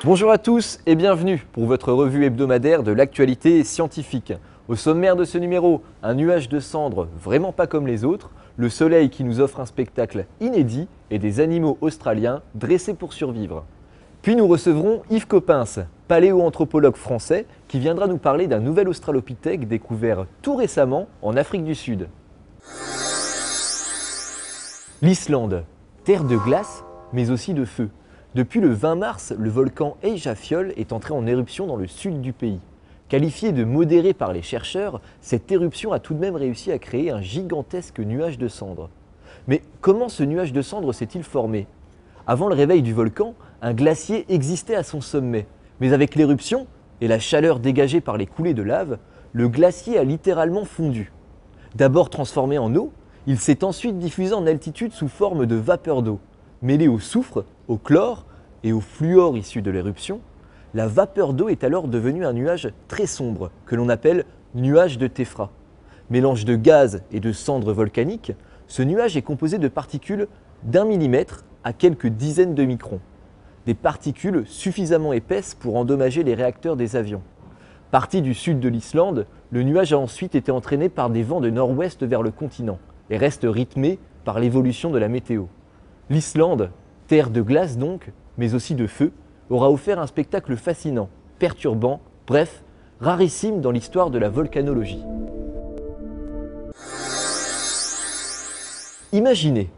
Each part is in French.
Bonjour à tous et bienvenue pour votre revue hebdomadaire de l'actualité scientifique. Au sommaire de ce numéro, un nuage de cendres vraiment pas comme les autres, le soleil qui nous offre un spectacle inédit et des animaux australiens dressés pour survivre. Puis nous recevrons Yves Coppens, paléoanthropologue français, qui viendra nous parler d'un nouvel australopithèque découvert tout récemment en Afrique du Sud. L'Islande, terre de glace mais aussi de feu. Depuis le 20 mars, le volcan Eyjafjöll est entré en éruption dans le sud du pays. Qualifiée de modérée par les chercheurs, cette éruption a tout de même réussi à créer un gigantesque nuage de cendres. Mais comment ce nuage de cendres s'est-il formé? Avant le réveil du volcan, un glacier existait à son sommet. Mais avec l'éruption et la chaleur dégagée par les coulées de lave, le glacier a littéralement fondu. D'abord transformé en eau, il s'est ensuite diffusé en altitude sous forme de vapeur d'eau. Mêlée au soufre, au chlore et au fluor issu de l'éruption, la vapeur d'eau est alors devenue un nuage très sombre que l'on appelle nuage de Théfra. Mélange de gaz et de cendres volcaniques, ce nuage est composé de particules d'1 millimètre à quelques dizaines de microns. Des particules suffisamment épaisses pour endommager les réacteurs des avions. Parti du sud de l'Islande, le nuage a ensuite été entraîné par des vents de nord-ouest vers le continent et reste rythmé par l'évolution de la météo. L'Islande, terre de glace donc, mais aussi de feu, aura offert un spectacle fascinant, perturbant, bref, rarissime dans l'histoire de la volcanologie. Imaginez,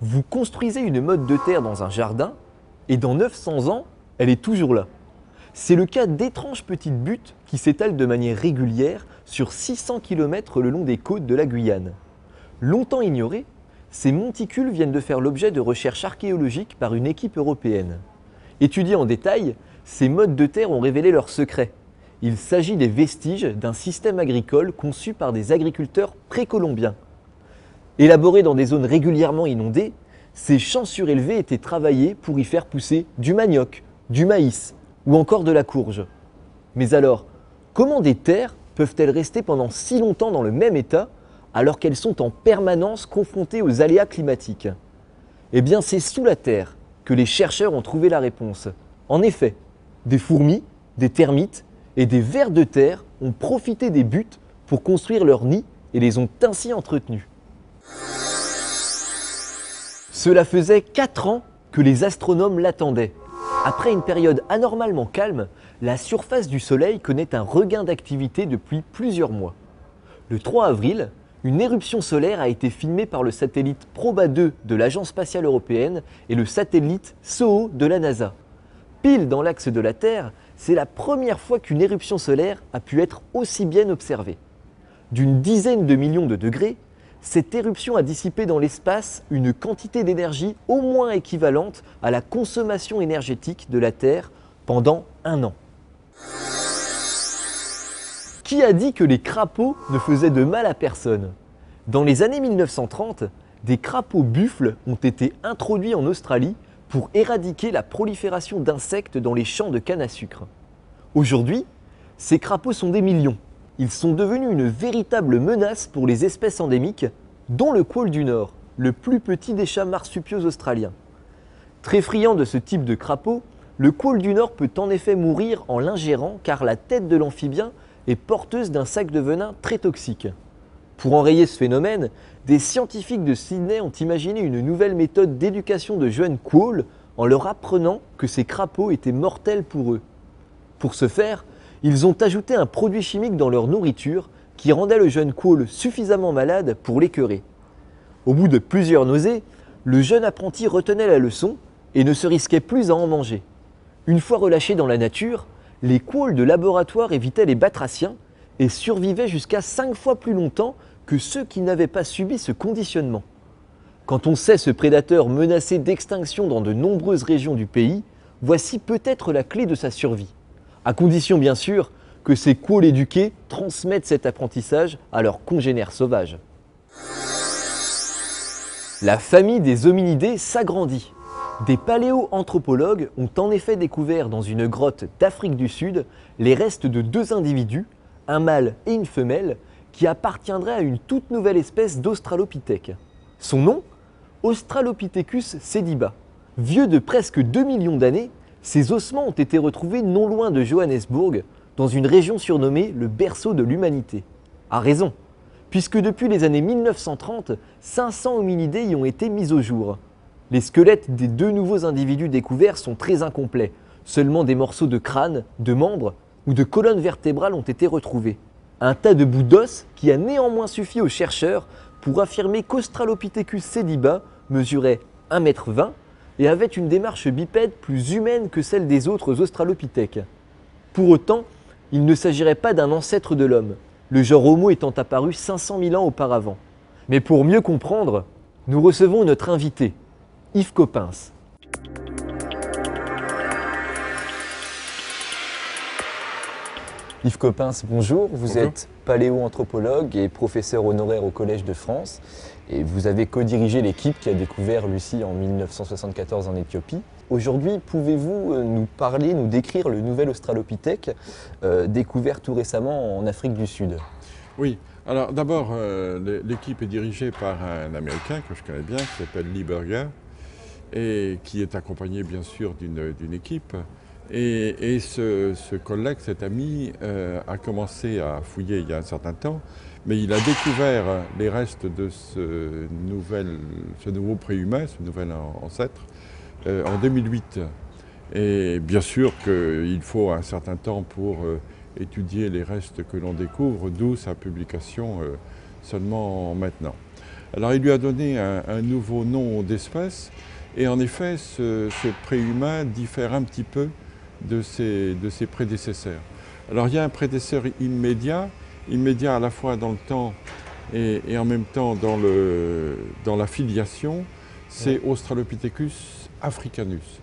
vous construisez une motte de terre dans un jardin et dans 900 ans, elle est toujours là. C'est le cas d'étranges petites buttes qui s'étalent de manière régulière sur 600 km le long des côtes de la Guyane. Longtemps ignorées, ces monticules viennent de faire l'objet de recherches archéologiques par une équipe européenne. Étudiés en détail, ces mottes de terre ont révélé leurs secrets. Il s'agit des vestiges d'un système agricole conçu par des agriculteurs précolombiens. Élaborés dans des zones régulièrement inondées, ces champs surélevés étaient travaillés pour y faire pousser du manioc, du maïs ou encore de la courge. Mais alors, comment des terres peuvent-elles rester pendant si longtemps dans le même état alors qu'elles sont en permanence confrontées aux aléas climatiques? Eh bien, c'est sous la terre que les chercheurs ont trouvé la réponse. En effet, des fourmis, des termites et des vers de terre ont profité des buttes pour construire leurs nids et les ont ainsi entretenus. Cela faisait 4 ans que les astronomes l'attendaient. Après une période anormalement calme, la surface du Soleil connaît un regain d'activité depuis plusieurs mois. Le 3 avril, une éruption solaire a été filmée par le satellite Proba2 de l'Agence spatiale européenne et le satellite SOHO de la NASA. Pile dans l'axe de la Terre, c'est la première fois qu'une éruption solaire a pu être aussi bien observée. D'une dizaine de millions de degrés, cette éruption a dissipé dans l'espace une quantité d'énergie au moins équivalente à la consommation énergétique de la Terre pendant 1 an. Qui a dit que les crapauds ne faisaient de mal à personne? Dans les années 1930, des crapauds buffles ont été introduits en Australie pour éradiquer la prolifération d'insectes dans les champs de canne à sucre. Aujourd'hui, ces crapauds sont des millions. Ils sont devenus une véritable menace pour les espèces endémiques, dont le quoll du Nord, le plus petit des chats marsupiaux australiens. Très friand de ce type de crapaud, le quoll du Nord peut en effet mourir en l'ingérant car la tête de l'amphibien est porteuse d'un sac de venin très toxique. Pour enrayer ce phénomène, des scientifiques de Sydney ont imaginé une nouvelle méthode d'éducation de jeunes quolls en leur apprenant que ces crapauds étaient mortels pour eux. Pour ce faire, ils ont ajouté un produit chimique dans leur nourriture qui rendait le jeune quoll suffisamment malade pour l'écœurer. Au bout de plusieurs nausées, le jeune apprenti retenait la leçon et ne se risquait plus à en manger. Une fois relâchés dans la nature, les quolls de laboratoire évitaient les batraciens et survivaient jusqu'à 5 fois plus longtemps que ceux qui n'avaient pas subi ce conditionnement. Quand on sait ce prédateur menacé d'extinction dans de nombreuses régions du pays, voici peut-être la clé de sa survie. À condition bien sûr que ces quolls éduqués transmettent cet apprentissage à leurs congénères sauvages. La famille des hominidés s'agrandit. Des paléoanthropologues ont en effet découvert dans une grotte d'Afrique du Sud les restes de 2 individus, un mâle et une femelle, qui appartiendraient à une toute nouvelle espèce d'australopithèque. Son nom, Australopithecus sediba. Vieux de presque 2 millions d'années, Ces ossements ont été retrouvés non loin de Johannesburg, dans une région surnommée le berceau de l'humanité. À raison, puisque depuis les années 1930, 500 hominidés y ont été mis au jour. Les squelettes des 2 nouveaux individus découverts sont très incomplets. Seulement des morceaux de crâne, de membres ou de colonnes vertébrales ont été retrouvés. Un tas de bouts d'os qui a néanmoins suffi aux chercheurs pour affirmer qu'Australopithecus sediba mesurait 1,20 m et avait une démarche bipède plus humaine que celle des autres australopithèques. Pour autant, il ne s'agirait pas d'un ancêtre de l'homme, le genre Homo étant apparu 500 000 ans auparavant. Mais pour mieux comprendre, nous recevons notre invité, Yves Coppens. Yves Coppens, bonjour. Vous êtes paléoanthropologue et professeur honoraire au Collège de France. Et vous avez co-dirigé l'équipe qui a découvert Lucie en 1974 en Éthiopie. Aujourd'hui, pouvez-vous nous parler, nous décrire le nouvel Australopithèque découvert tout récemment en Afrique du Sud? Oui, alors d'abord, l'équipe est dirigée par un Américain que je connais bien, qui s'appelle Lee Berger, et qui est accompagné bien sûr d'une équipe. Et ce collègue, cet ami, a commencé à fouiller il y a un certain temps, mais il a découvert les restes de ce nouveau préhumain, ce nouvel ancêtre, en 2008. Et bien sûr qu'il faut un certain temps pour étudier les restes que l'on découvre, d'où sa publication seulement maintenant. Alors il lui a donné un nouveau nom d'espèce, et en effet ce préhumain diffère un petit peu de ses prédécesseurs. Alors il y a un prédécesseur immédiat à la fois dans le temps et en même temps dans la filiation, c'est Australopithecus africanus.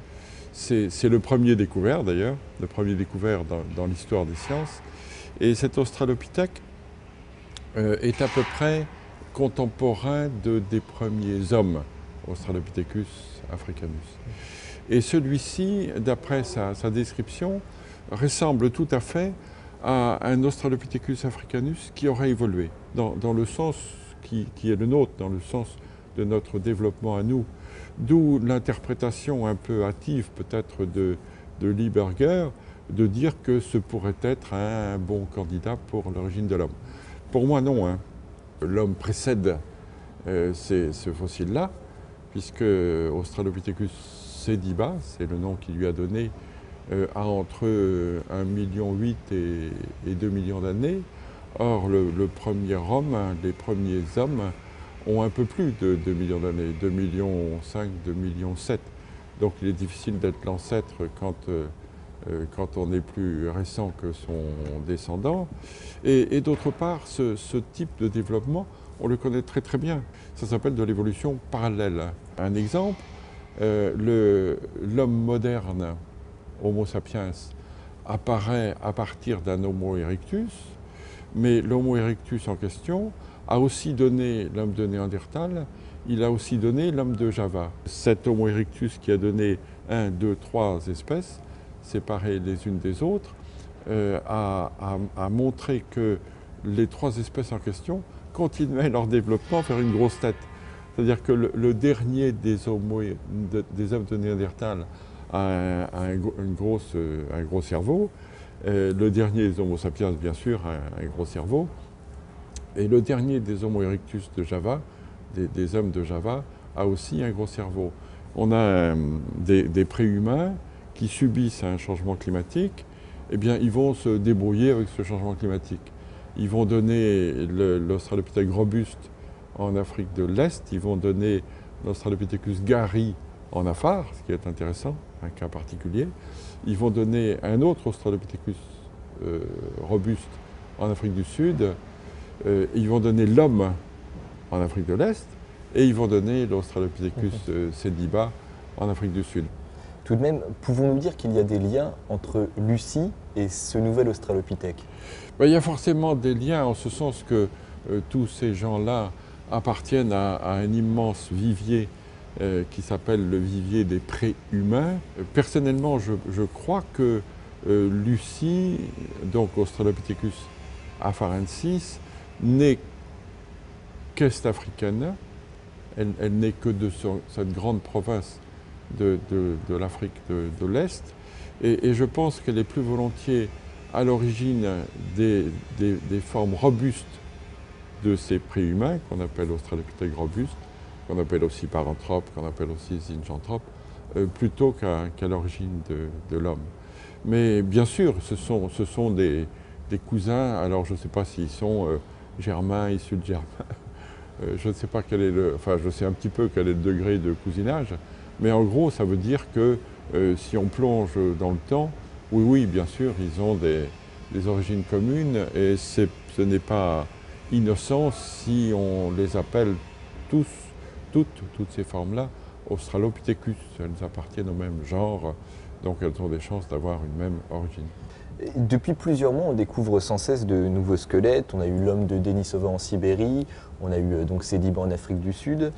C'est le premier découvert d'ailleurs, le premier découvert dans l'histoire des sciences. Et cet Australopithèque est à peu près contemporain des premiers hommes, Australopithecus africanus. Et celui-ci, d'après sa description, ressemble tout à fait à un Australopithecus africanus qui aurait évolué, dans le sens qui est le nôtre, dans le sens de notre développement à nous. D'où l'interprétation un peu hâtive peut-être de Lee Berger, de dire que ce pourrait être un bon candidat pour l'origine de l'homme. Pour moi, non. Hein. L'homme précède ce fossile-là, puisque Australopithecus sediba, c'est le nom qu'il lui a donné, a entre 1,8 million et 2 millions d'années. Or, le premier homme, les premiers hommes, ont un peu plus de 2 millions d'années, 2,5 millions, 2,7 millions. Donc il est difficile d'être l'ancêtre quand on est plus récent que son descendant. Et d'autre part, ce type de développement, on le connaît très très bien. Ça s'appelle de l'évolution parallèle. Un exemple, l'homme moderne, Homo sapiens, apparaît à partir d'un Homo erectus, mais l'Homo erectus en question a aussi donné l'homme de Néandertal, il a aussi donné l'homme de Java. Cet Homo erectus qui a donné 1, 2, 3 espèces, séparées les unes des autres, a montré que les 3 espèces en question continuaient leur développement vers une grosse tête. C'est-à-dire que le dernier des hommes de Néandertal a un gros cerveau, le dernier des Homo sapiens, bien sûr, a un gros cerveau, et le dernier des Homo erectus de Java, des hommes de Java, a aussi un gros cerveau. On a des préhumains qui subissent un changement climatique, eh bien, ils vont se débrouiller avec ce changement climatique. Ils vont donner l'Australopithèque robuste en Afrique de l'Est, ils vont donner l'Australopithecus gari en Afar, ce qui est intéressant, un cas particulier. Ils vont donner un autre Australopithecus robuste en Afrique du Sud. Ils vont donner l'homme en Afrique de l'Est et ils vont donner l'Australopithecus sediba en Afrique du Sud. Tout de même, pouvons-nous dire qu'il y a des liens entre Lucie et ce nouvel Australopithèque? Il y a forcément des liens en ce sens que tous ces gens-là appartiennent à un immense vivier qui s'appelle le vivier des préhumains. Personnellement, je crois que Lucie, donc Australopithecus afarensis, n'est qu'est africaine. Elle n'est que de cette grande province de l'Afrique de l'Est. Et je pense qu'elle est plus volontiers à l'origine des formes robustes de ces préhumains, qu'on appelle Australopithèque robuste, qu'on appelle aussi paranthrope, qu'on appelle aussi zinjanthrope, plutôt qu'à l'origine de l'homme. Mais bien sûr, ce sont des cousins, alors je ne sais pas s'ils sont germains, issus de germains, je ne sais pas quel est enfin je sais un petit peu quel est le degré de cousinage, mais en gros ça veut dire que si on plonge dans le temps, oui, bien sûr, ils ont des origines communes et ce n'est pas innocent si on les appelle toutes ces formes-là Australopithecus. Elles appartiennent au même genre, donc elles ont des chances d'avoir une même origine. Depuis plusieurs mois, on découvre sans cesse de nouveaux squelettes. On a eu l'homme de Denisova en Sibérie, on a eu donc Cédibe en Afrique du Sud.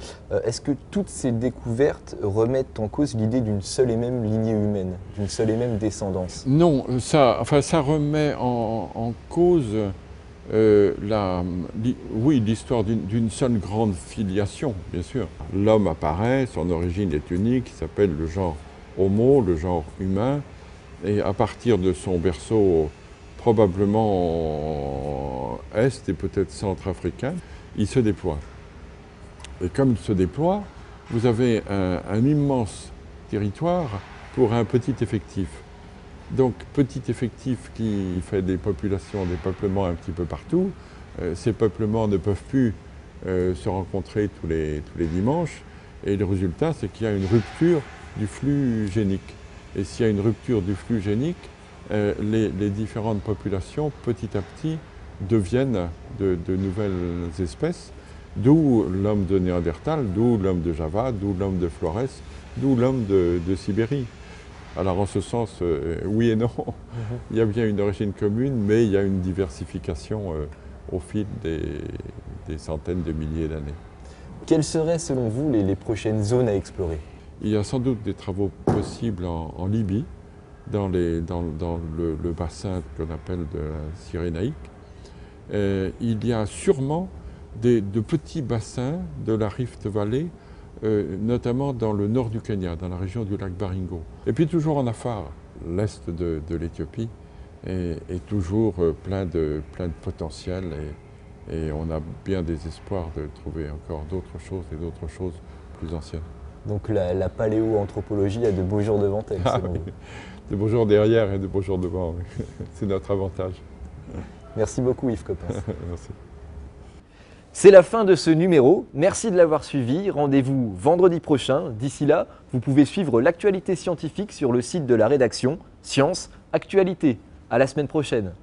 Est-ce que toutes ces découvertes remettent en cause l'idée d'une seule et même lignée humaine, d'une seule et même descendance? Non, ça remet en cause l'histoire d'une seule grande filiation, bien sûr. L'homme apparaît, son origine est unique, il s'appelle le genre Homo, le genre humain. Et à partir de son berceau, probablement est et peut-être centrafricain, il se déploie. Et comme il se déploie, vous avez un immense territoire pour un petit effectif. Donc petit effectif qui fait des populations, des peuplements un petit peu partout. Ces peuplements ne peuvent plus se rencontrer tous les dimanches. Et le résultat, c'est qu'il y a une rupture du flux génique. Et s'il y a une rupture du flux génique, les différentes populations, petit à petit, deviennent de nouvelles espèces, d'où l'homme de Néandertal, d'où l'homme de Java, d'où l'homme de Flores, d'où l'homme de Sibérie. Alors en ce sens, oui et non, il y a bien une origine commune, mais il y a une diversification au fil des centaines de milliers d'années. Quelles seraient selon vous les prochaines zones à explorer? Il y a sans doute des travaux possibles en Libye, dans le bassin qu'on appelle de la Cyrénaïque. Il y a sûrement de petits bassins de la Rift Valley, notamment dans le nord du Kenya, dans la région du lac Baringo. Et puis toujours en Afar, l'est de l'Éthiopie, est toujours plein de potentiel et on a bien des espoirs de trouver encore d'autres choses et d'autres choses plus anciennes. Donc la paléoanthropologie a de beaux jours devant elle, selon vous. De beaux jours derrière et de beaux jours devant, oui. C'est notre avantage. Merci beaucoup Yves Coppens. Merci. C'est la fin de ce numéro, merci de l'avoir suivi, rendez-vous vendredi prochain. D'ici là, vous pouvez suivre l'actualité scientifique sur le site de la rédaction Science Actualité. À la semaine prochaine.